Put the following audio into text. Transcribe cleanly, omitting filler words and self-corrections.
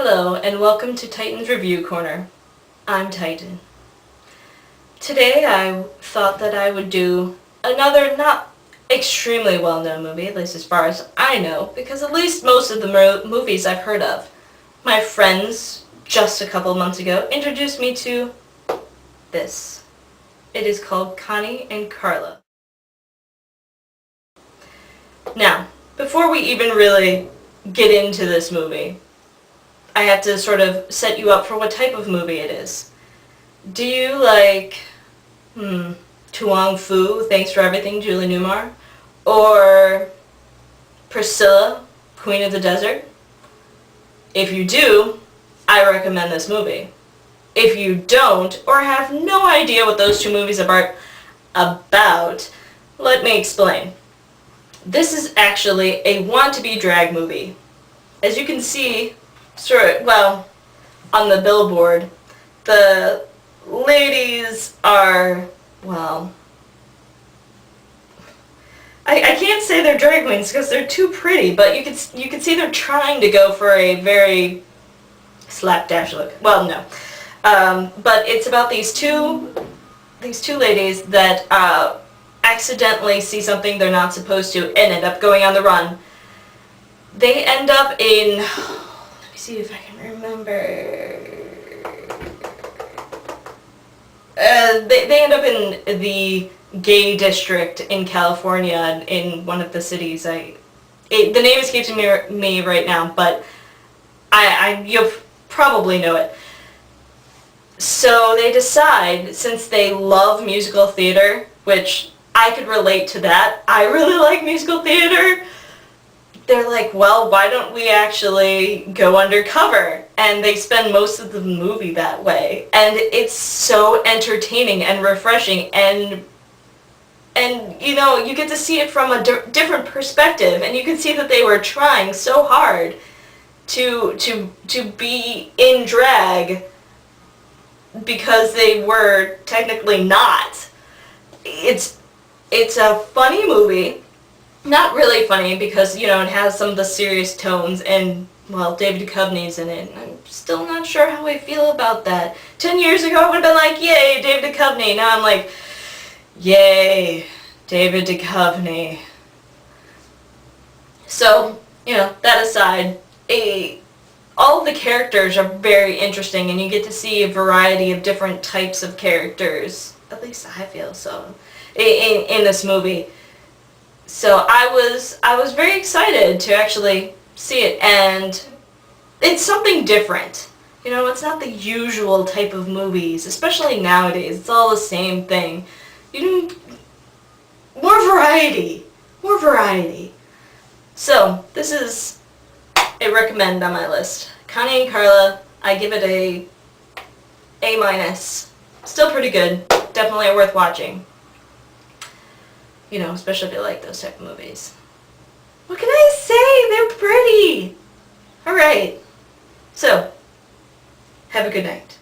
Hello and welcome to Titan's Review Corner. I'm Titan. Today I thought that I would do another not extremely well-known movie, at least as far as I know, because at least most of the movies I've heard of. My friends, just a couple months ago, introduced me to this. It is called Connie and Carla. Now, before we even really get into this movie, I have to sort of set you up for what type of movie it is. Do you like, Tuong Fu, Thanks for Everything, Julie Newmar? Or Priscilla, Queen of the Desert? If you do, I recommend this movie. If you don't, or have no idea what those two movies are about, let me explain. This is actually a want-to-be drag movie. As you can see, on the billboard, the ladies are, I can't say they're drag queens because they're too pretty, but you can see they're trying to go for a very slapdash look. Well, no. But it's about these two ladies that accidentally see something they're not supposed to and end up going on the run. They end up in, let me see if I can remember. They end up in the gay district in California, in one of the cities. The name escapes me right now, but you'll probably know it. So they decide, since they love musical theater, which I could relate to that. I really like musical theater. They're like, well, why don't we actually go undercover? And they spend most of the movie that way. And it's so entertaining and refreshing, and you know, you get to see it from a different perspective, and you can see that they were trying so hard to be in drag because they were technically not. It's a funny movie. Not really funny because, you know, it has some of the serious tones, and, well, David Duchovny's in it. I'm still not sure how I feel about that. 10 years ago I would have been like, yay, David Duchovny. Now I'm like, yay, David Duchovny. So, you know, that aside, all of the characters are very interesting, and you get to see a variety of different types of characters. At least I feel so in this movie. So I was very excited to actually see it, and it's something different. You know, it's not the usual type of movies, especially nowadays. It's all the same thing. More variety. More variety. So, this is a recommend on my list. Connie and Carla, I give it a A-. Still pretty good. Definitely worth watching. You know, especially if you like those type of movies. What can I say? They're pretty! Alright. So, have a good night.